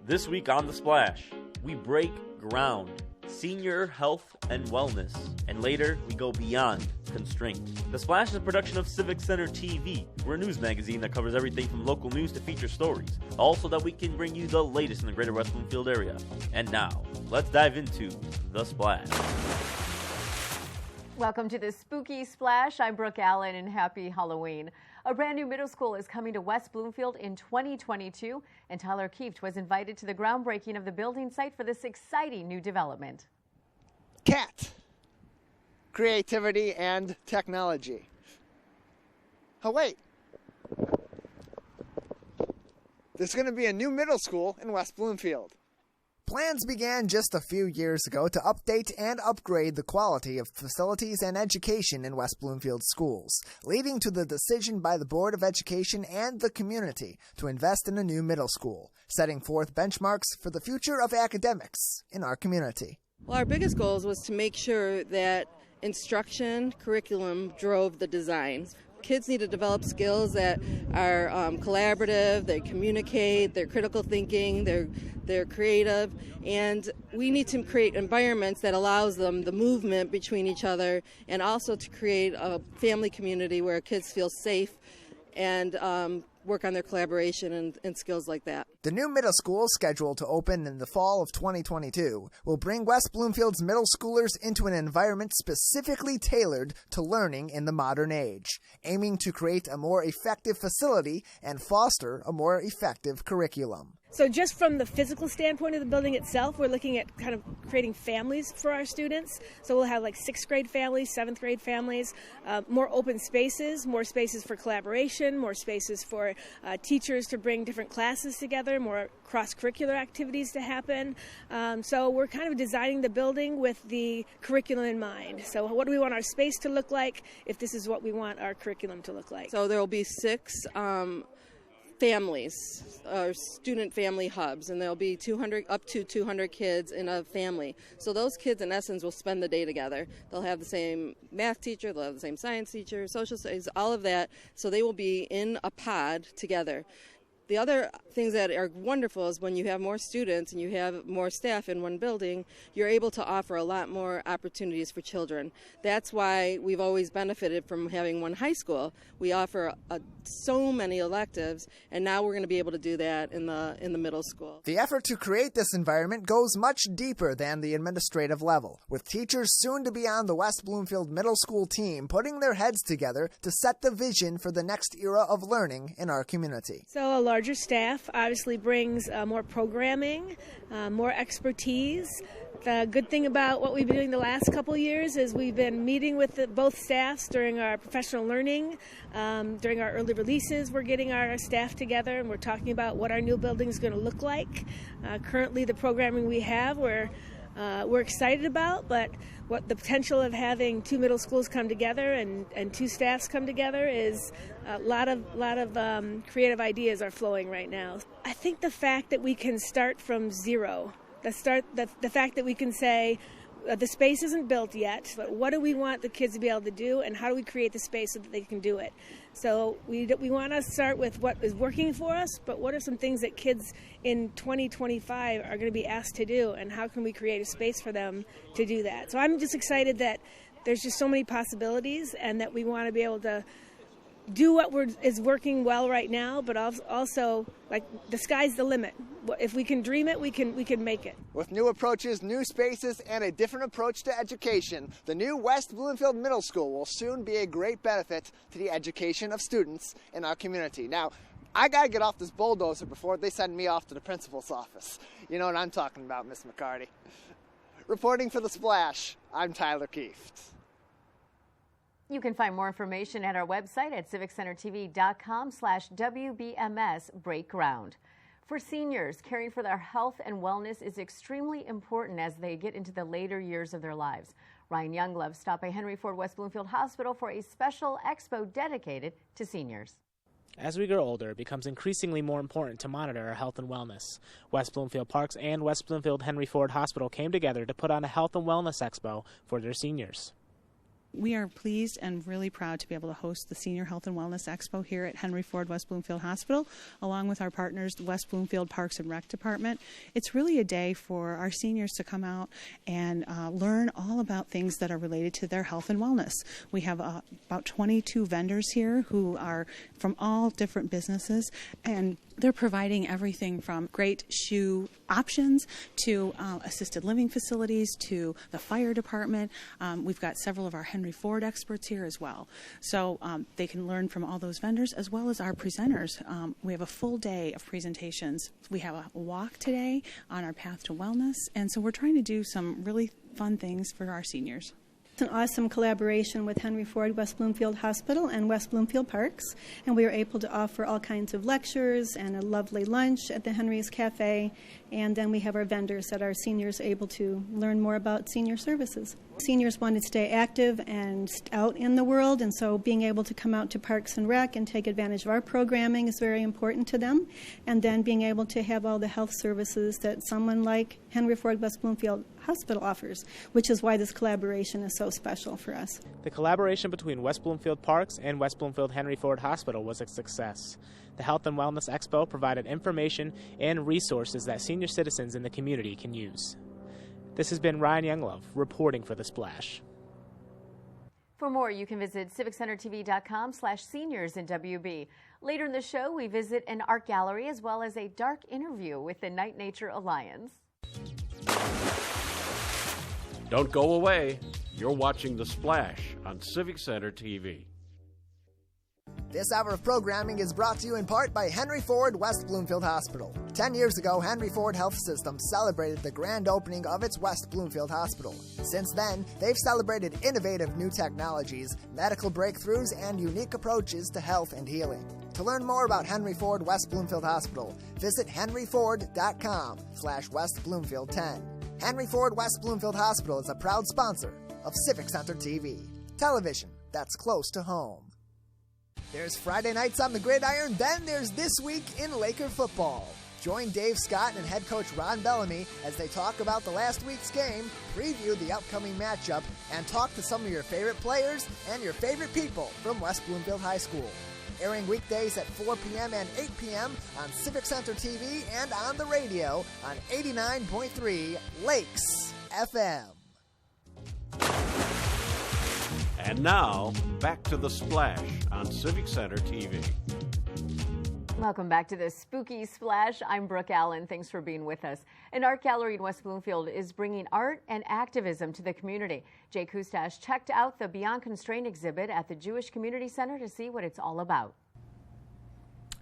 This week on The Splash, we break ground, senior health and wellness, and later we go beyond Constraint. The Splash is a production of Civic Center TV. We're a news magazine that covers everything from local news to feature stories, also that we can bring you the latest in the greater West Bloomfield area. And now, let's dive into The Splash. Welcome to the Spooky Splash. I'm Brooke Allen, and happy Halloween. A brand new middle school is coming to West Bloomfield in 2022, and Tyler Kieft was invited to the groundbreaking of the building site for this exciting new development. CAT, creativity and technology. Oh wait, there's going to be a new middle school in West Bloomfield. Plans began just a few years ago to update and upgrade the quality of facilities and education in West Bloomfield schools, leading to the decision by the Board of Education and the community to invest in a new middle school, setting forth benchmarks for the future of academics in our community. Well, our biggest goals was to make sure that instruction, curriculum drove the design. Kids need to develop skills that are collaborative, they communicate, they're critical thinking, they're creative, and we need to create environments that allows them the movement between each other, and also to create a family community where kids feel safe and work on their collaboration and skills like that. The new middle school, scheduled to open in the fall of 2022, will bring West Bloomfield's middle schoolers into an environment specifically tailored to learning in the modern age, aiming to create a more effective facility and foster a more effective curriculum. So just from the physical standpoint of the building itself, we're looking at kind of creating families for our students. So we'll have like 6th grade families, 7th grade families, more open spaces, more spaces for collaboration, more spaces for teachers to bring different classes together, more cross-curricular activities to happen. So we're kind of designing the building with the curriculum in mind. So what do we want our space to look like if this is what we want our curriculum to look like? So there will be 6 families, or student family hubs, and there'll be up to 200 kids in a family. So those kids, in essence, will spend the day together. They'll have the same math teacher, they'll have the same science teacher, social studies, all of that. So they will be in a pod together. The other things that are wonderful is when you have more students and you have more staff in one building, you're able to offer a lot more opportunities for children. That's why we've always benefited from having one high school. We offer so many electives, and now we're going to be able to do that in the middle school. The effort to create this environment goes much deeper than the administrative level, with teachers soon to be on the West Bloomfield Middle School team putting their heads together to set the vision for the next era of learning in our community. So a larger staff obviously brings more programming, more expertise. The good thing about what we've been doing the last couple years is we've been meeting with both staffs during our professional learning. During our early releases, we're getting our staff together and we're talking about what our new building is going to look like. Currently, the programming we have, we're excited about, but what the potential of having 2 middle schools come together and 2 staffs come together is a lot of creative ideas are flowing right now. I think the fact that we can start from zero, the fact that we can say the space isn't built yet, but what do we want the kids to be able to do, and how do we create the space so that they can do it? So we want to start with what is working for us, but what are some things that kids in 2025 are going to be asked to do, and how can we create a space for them to do that? So I'm just excited that there's just so many possibilities, and that we want to be able to do what is working well right now, but also, like, the sky's the limit. If we can dream it, we can make it. With new approaches, new spaces, and a different approach to education, the new West Bloomfield Middle School will soon be a great benefit to the education of students in our community. Now, I gotta get off this bulldozer before they send me off to the principal's office. You know what I'm talking about, Miss McCarty. Reporting for The Splash, I'm Tyler Kieft. You can find more information at our website at civiccentertv.com/WBMS Breakground. For seniors, caring for their health and wellness is extremely important as they get into the later years of their lives. Ryan Younglove stopped by Henry Ford West Bloomfield Hospital for a special expo dedicated to seniors. As we grow older, it becomes increasingly more important to monitor our health and wellness. West Bloomfield Parks and West Bloomfield Henry Ford Hospital came together to put on a health and wellness expo for their seniors. We are pleased and really proud to be able to host the Senior Health and Wellness Expo here at Henry Ford West Bloomfield Hospital, along with our partners, the West Bloomfield Parks and Rec Department. It's really a day for our seniors to come out and learn all about things that are related to their health and wellness. We have about 22 vendors here who are from all different businesses, and they're providing everything from great shoe options to assisted living facilities to the fire department. We've got several of our Henry Ford experts here as well. So they can learn from all those vendors as well as our presenters. We have a full day of presentations. We have a walk today on our path to wellness, and so we're trying to do some really fun things for our seniors. It's an awesome collaboration with Henry Ford West Bloomfield Hospital and West Bloomfield Parks, and we are able to offer all kinds of lectures and a lovely lunch at the Henry's Cafe, and then we have our vendors that our seniors are able to learn more about senior services. Seniors want to stay active and out in the world, and so being able to come out to Parks and Rec and take advantage of our programming is very important to them, and then being able to have all the health services that someone like Henry Ford West Bloomfield Hospital offers, which is why this collaboration is so special for us. The collaboration between West Bloomfield Parks and West Bloomfield Henry Ford Hospital was a success. The Health and Wellness Expo provided information and resources that senior citizens in the community can use. This has been Ryan Younglove reporting for The Splash. For more, you can visit civiccentertv.com/seniors in WB. Later in the show, we visit an art gallery as well as a dark interview with the Night Nature Alliance. Don't go away. You're watching The Splash on Civic Center TV. This hour of programming is brought to you in part by Henry Ford West Bloomfield Hospital. 10 years ago, Henry Ford Health Systems celebrated the grand opening of its West Bloomfield Hospital. Since then, they've celebrated innovative new technologies, medical breakthroughs, and unique approaches to health and healing. To learn more about Henry Ford West Bloomfield Hospital, visit henryford.com/West Bloomfield 10. Henry Ford West Bloomfield Hospital is a proud sponsor of Civic Center TV, television that's close to home. There's Friday nights on the gridiron, then there's This Week in Laker Football. Join Dave Scott and head coach Ron Bellamy as they talk about the last week's game, preview the upcoming matchup, and talk to some of your favorite players and your favorite people from West Bloomfield High School. Airing weekdays at 4 p.m. and 8 p.m. on Civic Center TV and on the radio on 89.3 Lakes FM. And now, back to The Splash on Civic Center TV. Welcome back to the Spooky Splash. I'm Brooke Allen. Thanks for being with us. An art gallery in West Bloomfield is bringing art and activism to the community. Jay Kustash checked out the Beyond Constraint exhibit at the Jewish Community Center to see what it's all about.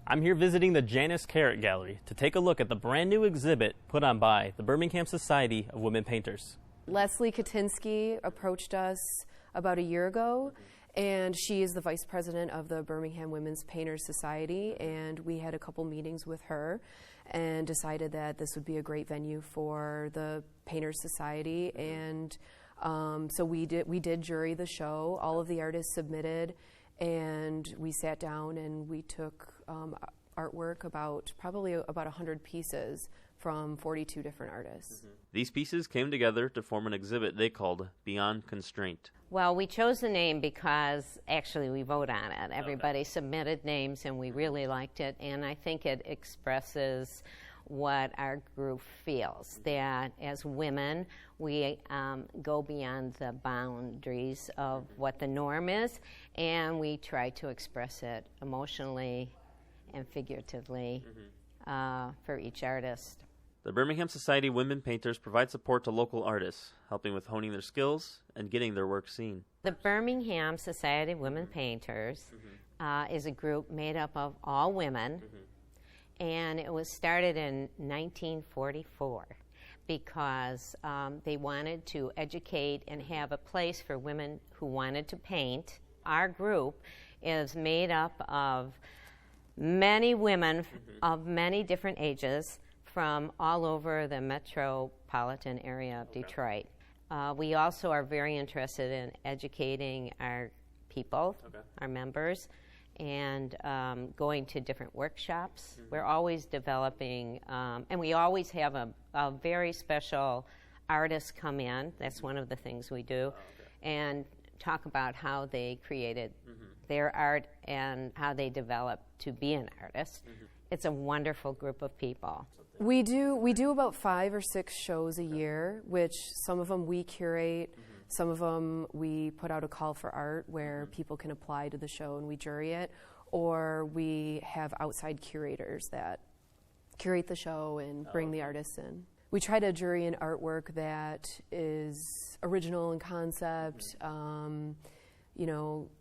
I'm here visiting the Janice Carrot Gallery to take a look at the brand new exhibit put on by the Birmingham Society of Women Painters. Leslie Katinsky approached us about a year ago, and she is the vice president of the Birmingham Women's Painters Society, and we had a couple meetings with her and decided that this would be a great venue for the Painters Society, and so we did jury the show. All of the artists submitted, and we sat down and we took artwork, probably about 100 pieces from 42 different artists. These pieces came together to form an exhibit they called Beyond Constraint. Well, we chose the name because actually we vote on it. Everybody submitted names and we really liked it, and I think it expresses what our group feels, that as women we go beyond the boundaries of what the norm is, and we try to express it emotionally and figuratively for each artist. The Birmingham Society Women Painters provide support to local artists, helping with honing their skills and getting their work seen. The Birmingham Society of Women Painters is a group made up of all women, and it was started in 1944 because they wanted to educate and have a place for women who wanted to paint. Our group is made up of many women of many different ages from all over the metropolitan area of Detroit. We also are very interested in educating our people, our members, and going to different workshops. We're always developing, and we always have a very special artist come in. That's one of the things we do. And talk about how they created their art and how they developed to be an artist. It's a wonderful group of people. We do about 5 or 6 shows a year, which some of them we curate, some of them we put out a call for art where people can apply to the show and we jury it, or we have outside curators that curate the show and bring the artists in. We try to jury an artwork that is original in concept,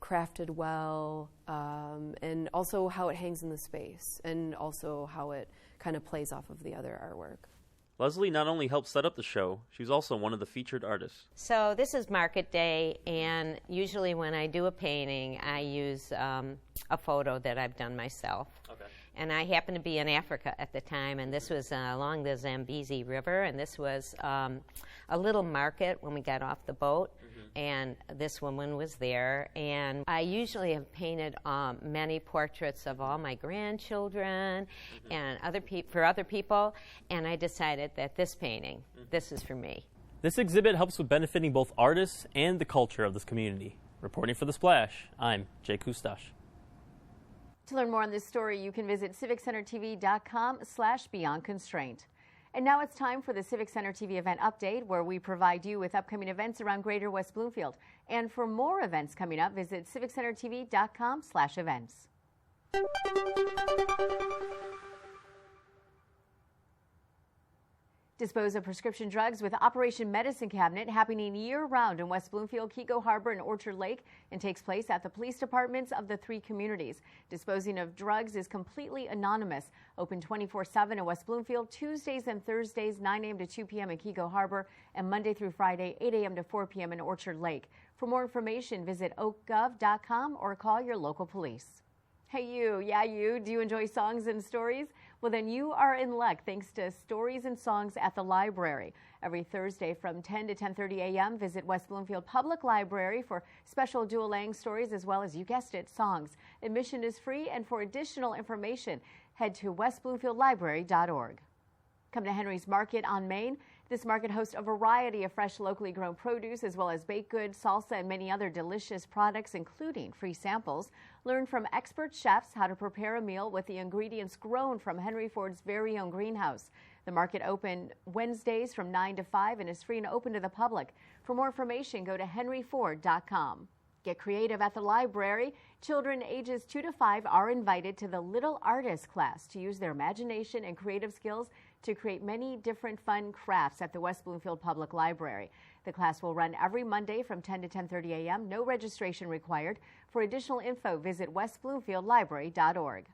crafted well, and also how it hangs in the space, and also how it kind of plays off of the other artwork. Leslie not only helped set up the show, she's also one of the featured artists. So this is market day, and usually when I do a painting, I use a photo that I've done myself. Okay. And I happened to be in Africa at the time, and this was along the Zambezi River, and this was a little market when we got off the boat, and this woman was there. And I usually have painted many portraits of all my grandchildren and for other people, and I decided that this painting, this is for me. This exhibit helps with benefiting both artists and the culture of this community. Reporting for The Splash, I'm Jay Kustash. To learn more on this story, you can visit civiccentertv.com/beyond constraint. And now it's time for the Civic Center TV event update, where we provide you with upcoming events around Greater West Bloomfield. And for more events coming up, visit civiccentertv.com/events. Dispose of prescription drugs with Operation Medicine Cabinet, happening year-round in West Bloomfield, Keiko Harbor, and Orchard Lake, and takes place at the police departments of the 3 communities. Disposing of drugs is completely anonymous. Open 24/7 in West Bloomfield, Tuesdays and Thursdays, 9 a.m. to 2 p.m. in Keiko Harbor, and Monday through Friday, 8 a.m. to 4 p.m. in Orchard Lake. For more information, visit oakgov.com or call your local police. Hey you, yeah you, do you enjoy songs and stories? Well then you are in luck thanks to Stories and Songs at the Library. Every Thursday from 10 to 10:30 a.m. visit West Bloomfield Public Library for special dual-lang stories as well as, you guessed it, songs. Admission is free, and for additional information head to westbloomfieldlibrary.org. Come to Henry's Market on Main. This market hosts a variety of fresh, locally grown produce, as well as baked goods, salsa, and many other delicious products, including free samples. Learn from expert chefs how to prepare a meal with the ingredients grown from Henry Ford's very own greenhouse. The market opened Wednesdays from 9 to 5 and is free and open to the public. For more information, go to henryford.com. Get creative at the library. Children ages 2 to 5 are invited to the Little Artist class to use their imagination and creative skills to create many different fun crafts at the West Bloomfield Public Library. The class will run every Monday from 10 to 10:30 a.m. No registration required. For additional info, visit westbloomfieldlibrary.org.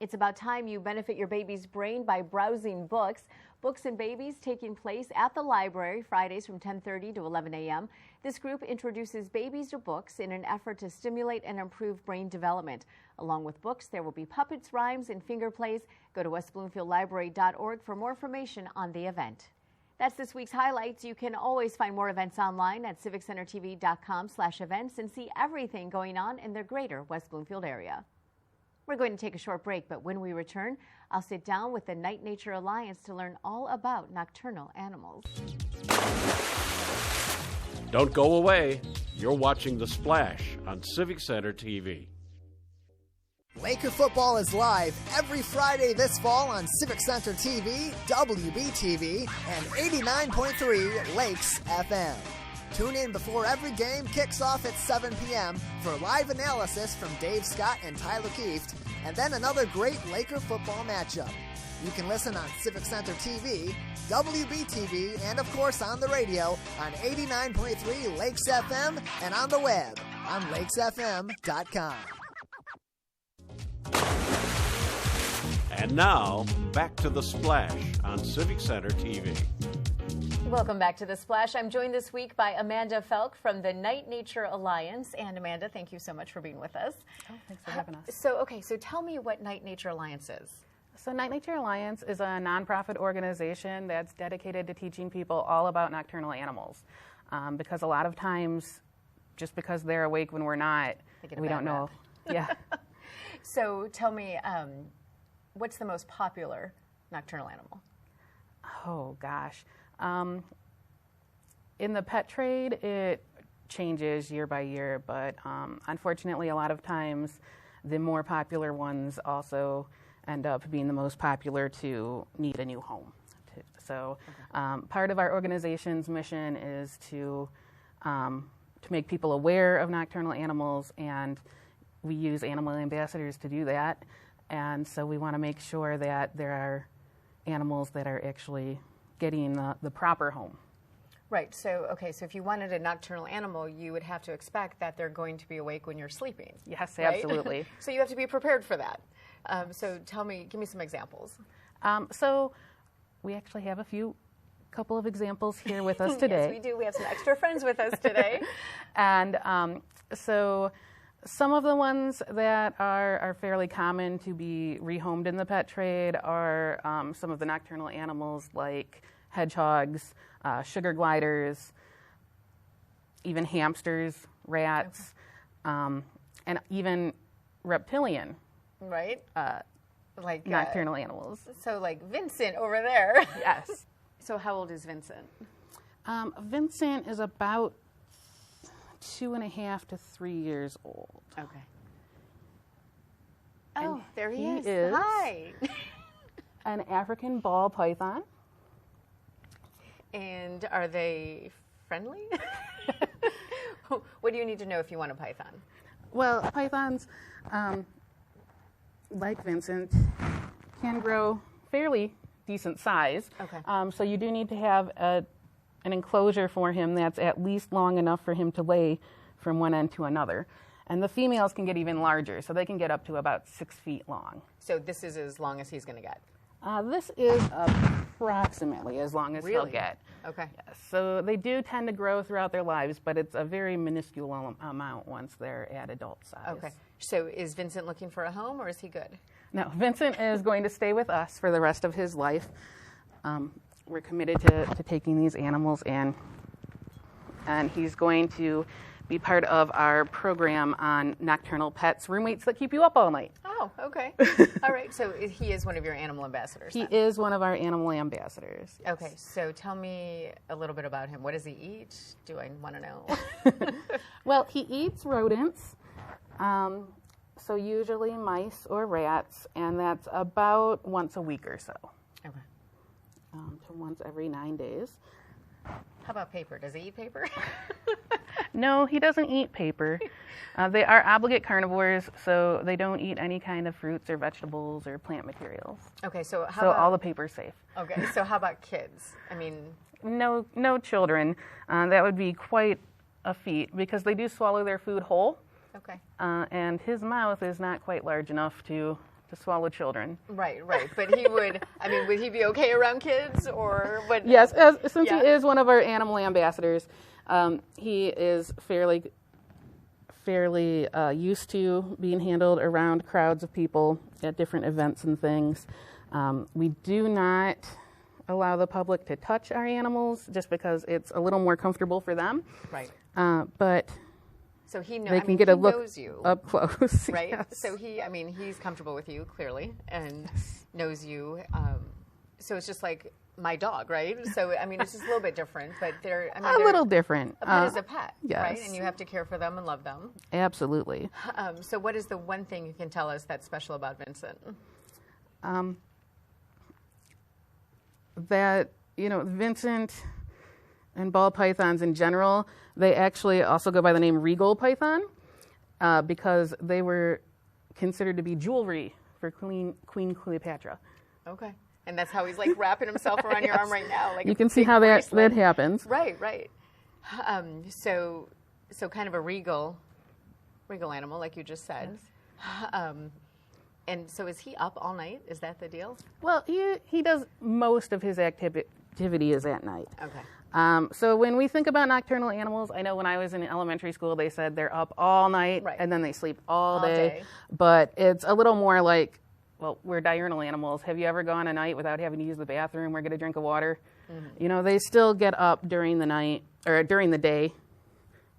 It's about time you benefit your baby's brain by browsing books. Books and Babies taking place at the library Fridays from 10:30 to 11 a.m. This group introduces babies to books in an effort to stimulate and improve brain development. Along with books, there will be puppets, rhymes, and finger plays. Go to westbloomfieldlibrary.org for more information on the event. That's this week's highlights. You can always find more events online at civiccentertv.com/events and see everything going on in the greater West Bloomfield area. We're going to take a short break, but when we return, I'll sit down with the Night Nature Alliance to learn all about nocturnal animals. Don't go away. You're watching The Splash on Civic Center TV. Laker football is live every Friday this fall on Civic Center TV, WBTV, and 89.3 Lakes FM. Tune in before every game kicks off at 7 p.m. for live analysis from Dave Scott and Tyler Kieft, and then another great Laker football matchup. You can listen on Civic Center TV, WBTV, and of course on the radio on 89.3 Lakes FM and on the web on lakesfm.com. And now, back to The Splash on Civic Center TV. Welcome back to The Splash. I'm joined this week by Amanda Felk from the Night Nature Alliance. And Amanda, thank you so much for being with us. Oh, thanks for having us. So tell me what Night Nature Alliance is. So Night Nature Alliance is a nonprofit organization that's dedicated to teaching people all about nocturnal animals. Because a lot of times, just because they're awake when we're not, we don't know. Yeah. So tell me, what's the most popular nocturnal animal? Oh, gosh. In the pet trade, it changes year by year, but unfortunately a lot of times the more popular ones also end up being the most popular to need a new home. So part of our organization's mission is to make people aware of nocturnal animals, and we use animal ambassadors to do that. And so we want to make sure that there are animals that are actually getting the proper home. Right. So, okay, so if you wanted a nocturnal animal, you would have to expect that they're going to be awake when you're sleeping. Yes, right? absolutely. So you have to be prepared for that. So give me some examples. So we actually have couple of examples here with us today. Yes, we do. We have some extra friends with us today. And so some of the ones that are fairly common to be rehomed in the pet trade are some of the nocturnal animals like hedgehogs, sugar gliders, even hamsters, rats, and even reptilian. Right. Like nocturnal animals. So like Vincent over there. Yes. So how old is Vincent? Vincent is about 2.5 to 3 years old. Okay. And oh, there he is. Hi. An African ball python. And are they friendly? What do you need to know if you want a python? Well, pythons, like Vincent, can grow fairly decent size. Okay. So you do need to have an enclosure for him that's at least long enough for him to lay from one end to another. And the females can get even larger, so they can get up to about 6 feet long. So this is as long as he's going to get? This is approximately as long as he'll get. Okay. Yes. So they do tend to grow throughout their lives, but it's a very minuscule amount once they're at adult size. Okay. So is Vincent looking for a home, or is he good? No, Vincent is going to stay with us for the rest of his life. We're committed to taking these animals in, and he's going to be part of our program on nocturnal pets, roommates that keep you up all night. Oh, okay. All right. So he is one of your animal ambassadors. He is one of our animal ambassadors. Yes. Okay. So tell me a little bit about him. What does he eat? Do I want to know? Well, he eats rodents. So usually mice or rats, and that's about once a week or so. Okay. To once every 9 days. How about paper? Does he eat paper? No, he doesn't eat paper. They are obligate carnivores, so they don't eat any kind of fruits or vegetables or plant materials. Okay, so all the paper's safe. Okay, so how about kids? I mean, no children. That would be quite a feat because they do swallow their food whole. Okay. And his mouth is not quite large enough to swallow children. Right. But he would, would he be okay around kids or what? Yes, since he is one of our animal ambassadors, he is fairly used to being handled around crowds of people at different events and things. We do not allow the public to touch our animals just because it's a little more comfortable for them. Right. But so he knows. They can get a look knows you up close, right? Yes. So he's comfortable with you clearly and knows you. So it's just like my dog, right? So it's just a little bit different, but they're a little different. A pet is a pet, yes. right? And you have to care for them and love them. Absolutely. So what is the one thing you can tell us that's special about Vincent? That Vincent and ball pythons in general, they actually also go by the name regal python because they were considered to be jewelry for Queen Cleopatra. Okay. And that's how he's like wrapping himself around your arm right now. Like you can see how that happens. Right. So kind of a regal animal, like you just said. Yes. And so is he up all night? Is that the deal? Well, he does most of his activity is at night. Okay. So when we think about nocturnal animals, I know when I was in elementary school, they said they're up all night and then they sleep all day. But it's a little more like, well, we're diurnal animals. Have you ever gone a night without having to use the bathroom or get a drink of water? Mm-hmm. They still get up during the night or during the day,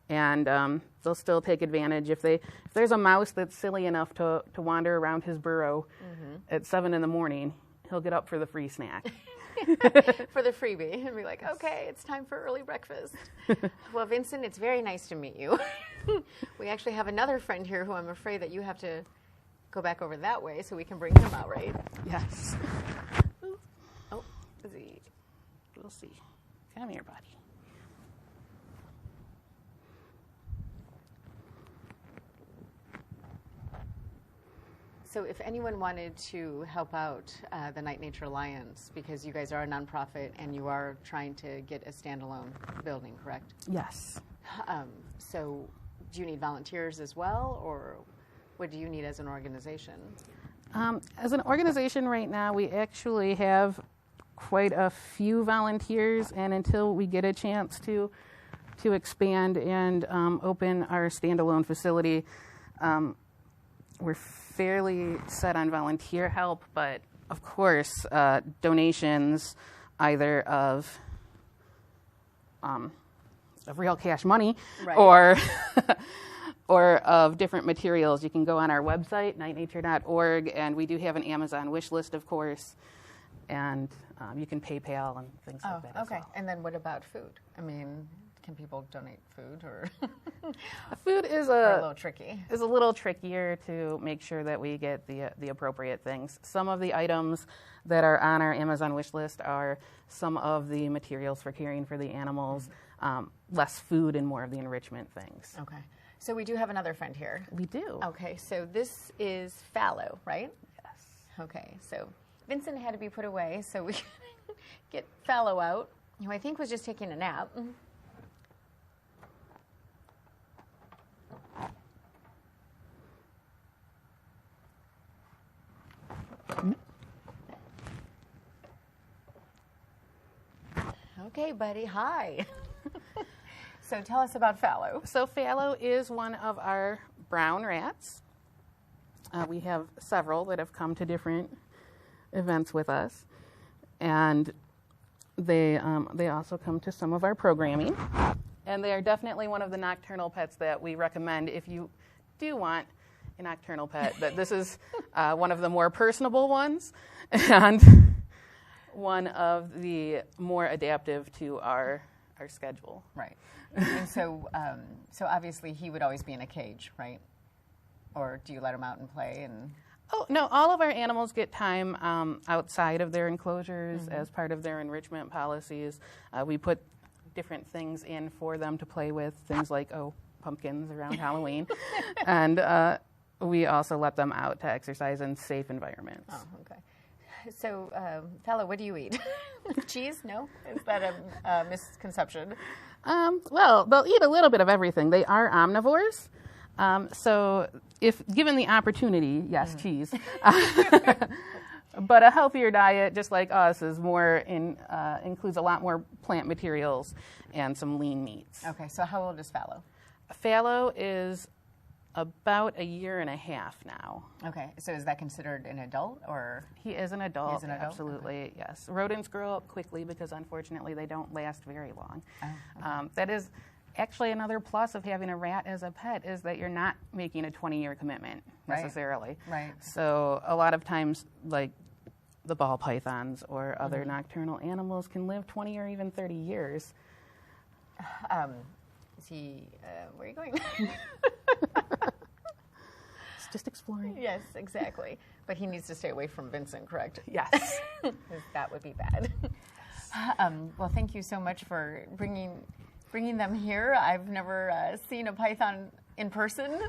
and they'll still take advantage. If there's a mouse that's silly enough to wander around his burrow at 7 in the morning, he'll get up for the free snack. For the freebie and be like, okay, it's time for early breakfast. Well, Vincent, it's very nice to meet you. We actually have another friend here who I'm afraid that you have to go back over that way so we can bring him out, right? Yes. Oh, is he? We'll see. Come here, buddy. So if anyone wanted to help out the Night Nature Alliance, because you guys are a nonprofit and you are trying to get a standalone building, correct? Yes. So do you need volunteers as well, or what do you need as an organization? As an organization right now, we actually have quite a few volunteers, and until we get a chance to expand and open our standalone facility, we're fairly set on volunteer help, but of course, donations either of real cash money, right, or of different materials. You can go on our website, nightnature.org, and we do have an Amazon wish list, of course, and you can PayPal and things like that. Okay. As well. And then what about food? I mean, can people donate food, or food is a little tricky? Is a little trickier to make sure that we get the appropriate things. Some of the items that are on our Amazon wish list are some of the materials for caring for the animals, less food and more of the enrichment things. Okay. So we do have another friend here. We do. Okay. So this is Fallow, right? Yes. Okay. So Vincent had to be put away, so we get Fallow out, who I think was just taking a nap. Okay, buddy. Hi. So tell us about Fallow. So Fallow is one of our brown rats. We have several that have come to different events with us, and they also come to some of our programming. And they are definitely one of the nocturnal pets that we recommend if you do want a nocturnal pet. But this is one of the more personable ones, and one of the more adaptive to our schedule. Right. And so obviously he would always be in a cage, right? Or do you let him out and play? And oh no, all of our animals get time outside of their enclosures as part of their enrichment policies. We put different things in for them to play with, things like pumpkins around Halloween, and we also let them out to exercise in safe environments. Oh, okay. So, Fallow, what do you eat? Cheese? No? Is that a misconception? Well, they'll eat a little bit of everything. They are omnivores. So if given the opportunity, yes, cheese. But a healthier diet, just like us, is includes a lot more plant materials and some lean meats. Okay, so how old is Fallow? Fallow is about 1.5 years now. Okay, so is that considered an adult, or? He is an adult. He is an adult? Absolutely, okay. Yes. Rodents grow up quickly because unfortunately they don't last very long. Oh, okay. That is actually another plus of having a rat as a pet, is that you're not making a 20-year commitment necessarily. Right. So a lot of times, like the ball pythons or other nocturnal animals can live 20 or even 30 years. Is he, where are you going? It's just exploring. Yes, exactly. But he needs to stay away from Vincent, correct? Yes. That would be bad. Well, thank you so much for bringing them here. I've never seen a python in person,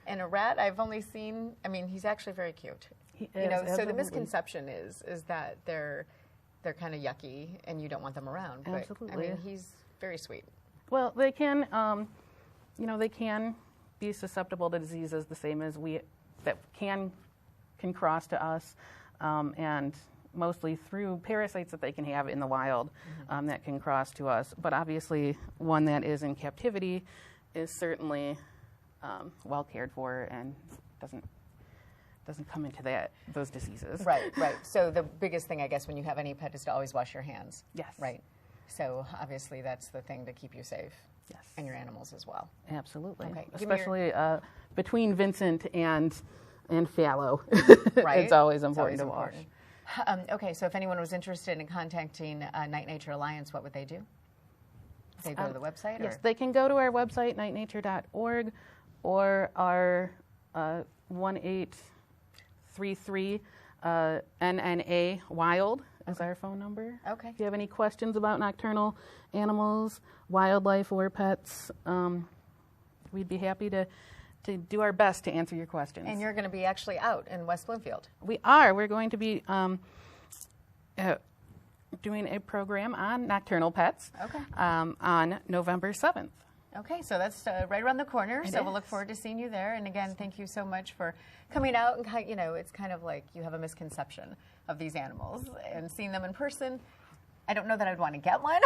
and a rat I've only seen. I mean, he's actually very cute. He is, so absolutely. the misconception is that they're kind of yucky and you don't want them around. But, absolutely. I mean, he's very sweet. Well, they can, they can be susceptible to diseases the same as that can cross to us, and mostly through parasites that they can have in the wild that can cross to us. But obviously, one that is in captivity is certainly well cared for and doesn't come into those diseases. Right. So the biggest thing, I guess, when you have any pet is to always wash your hands. Yes. Right. So obviously that's the thing to keep you safe. Yes. And your animals as well. Absolutely. Okay. Especially between Vincent and Fallow. Right. It's always important to wash. Okay, so if anyone was interested in contacting Night Nature Alliance, what would they do? They go to the website? Yes, or? they can go to our website, nightnature.org, or our 1833 NNA WILD is our phone number. Okay. If you have any questions about nocturnal animals, wildlife, or pets, we'd be happy to do our best to answer your questions. And you're going to be actually out in West Bloomfield. We are. We're going to be doing a program on nocturnal pets on November 7th. Okay, so that's right around the corner, so we'll look forward to seeing you there. And again, thank you so much for coming out. And it's kind of like you have a misconception of these animals, and seeing them in person, I don't know that I'd want to get one,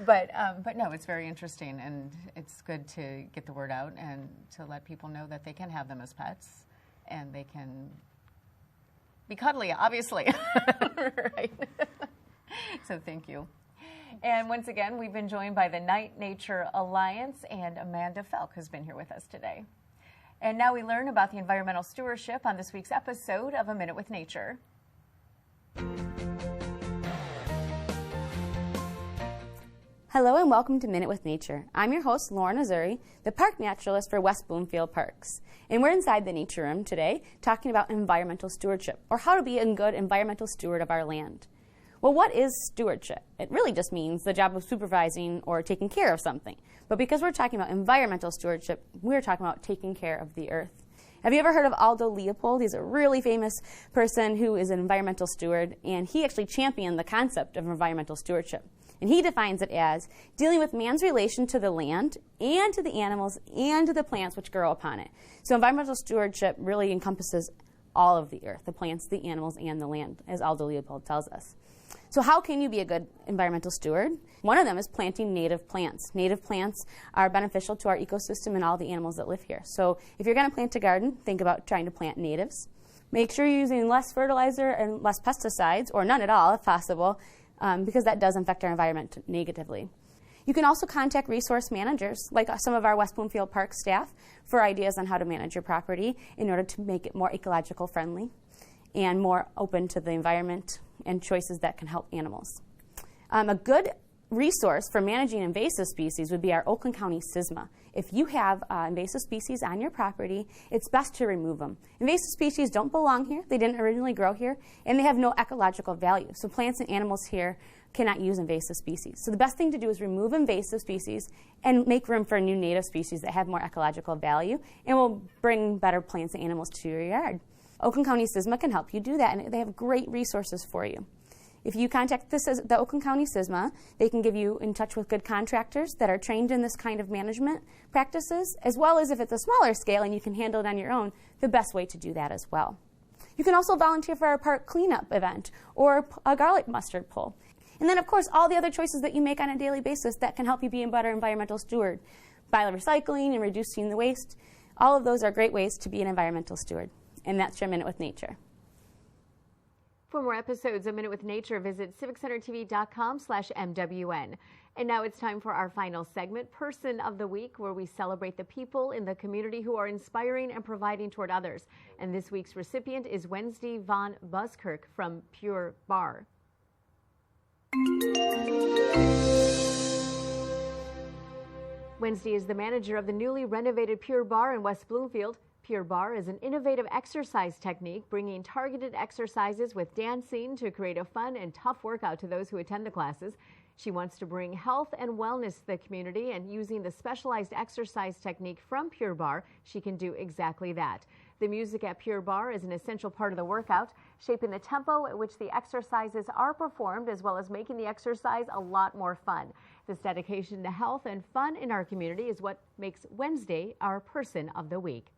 but no, it's very interesting, and it's good to get the word out and to let people know that they can have them as pets, and they can be cuddly, obviously, right? So thank you. And once again, we've been joined by the Night Nature Alliance, and Amanda Felk has been here with us today. And now we learn about the environmental stewardship on this week's episode of A Minute with Nature. Hello and welcome to Minute with Nature. I'm your host, Lauren Azuri, the park naturalist for West Bloomfield Parks. And we're inside the nature room today talking about environmental stewardship, or how to be a good environmental steward of our land. Well, what is stewardship? It really just means the job of supervising or taking care of something. But because we're talking about environmental stewardship, we're talking about taking care of the earth. Have you ever heard of Aldo Leopold? He's a really famous person who is an environmental steward, and he actually championed the concept of environmental stewardship. And he defines it as dealing with man's relation to the land and to the animals and to the plants which grow upon it. So environmental stewardship really encompasses all of the earth, the plants, the animals, and the land, as Aldo Leopold tells us. So how can you be a good environmental steward? One of them is planting native plants. Native plants are beneficial to our ecosystem and all the animals that live here. So if you're going to plant a garden, think about trying to plant natives. Make sure you're using less fertilizer and less pesticides, or none at all if possible, because that does affect our environment negatively. You can also contact resource managers, like some of our West Bloomfield Park staff, for ideas on how to manage your property in order to make it more ecological friendly and more open to the environment and choices that can help animals. A good resource for managing invasive species would be our Oakland County SISMA. If you have invasive species on your property, it's best to remove them. Invasive species don't belong here, they didn't originally grow here, and they have no ecological value. So plants and animals here cannot use invasive species. So the best thing to do is remove invasive species and make room for new native species that have more ecological value and will bring better plants and animals to your yard. Oakland County SISMA can help you do that, and they have great resources for you. If you contact the Oakland County SISMA, they can give you in touch with good contractors that are trained in this kind of management practices, as well as if it's a smaller scale and you can handle it on your own, the best way to do that as well. You can also volunteer for our park cleanup event or a garlic mustard pull. And then, of course, all the other choices that you make on a daily basis that can help you be a better environmental steward. By recycling and reducing the waste, all of those are great ways to be an environmental steward. And that's your Minute with Nature. For more episodes of Minute with Nature, visit civiccentertv.com/MWN. And now it's time for our final segment, Person of the Week, where we celebrate the people in the community who are inspiring and providing toward others. And this week's recipient is Wednesday Von Buskirk from Pure Bar. Wednesday is the manager of the newly renovated Pure Bar in West Bloomfield. Pure Bar is an innovative exercise technique, bringing targeted exercises with dancing to create a fun and tough workout to those who attend the classes. She wants to bring health and wellness to the community, and using the specialized exercise technique from Pure Bar, she can do exactly that. The music at Pure Bar is an essential part of the workout, shaping the tempo at which the exercises are performed, as well as making the exercise a lot more fun. This dedication to health and fun in our community is what makes Wednesday our Person of the Week.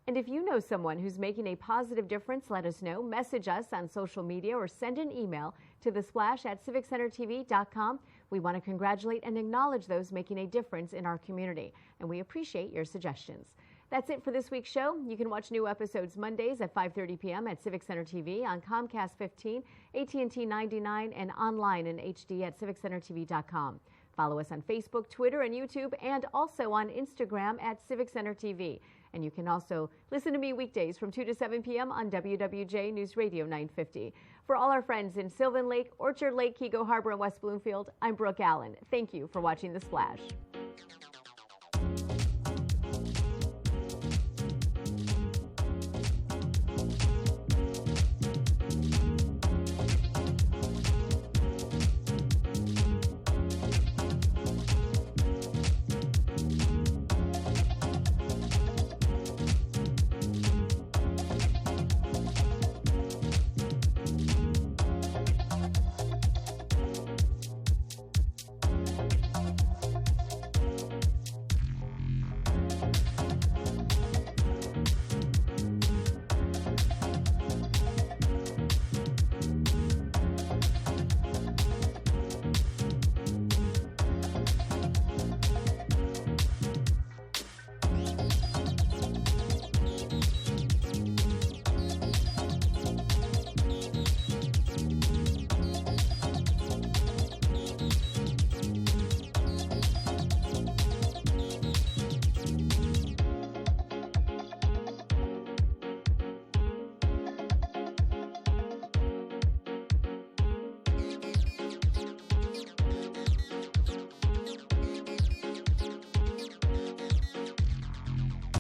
And if you know someone who's making a positive difference, let us know. Message us on social media or send an email to thesplash@civiccentertv.com. We want to congratulate and acknowledge those making a difference in our community, and we appreciate your suggestions. That's it for this week's show. You can watch new episodes Mondays at 5:30 p.m. at Civic Center TV on Comcast 15, AT&T 99, and online in HD at civiccentertv.com. Follow us on Facebook, Twitter, and YouTube, and also on Instagram at Civic Center TV. And you can also listen to me weekdays from 2 to 7 p.m. on WWJ News Radio 950. For all our friends in Sylvan Lake, Orchard Lake, Kego Harbor, and West Bloomfield, I'm Brooke Allen. Thank you for watching The Splash.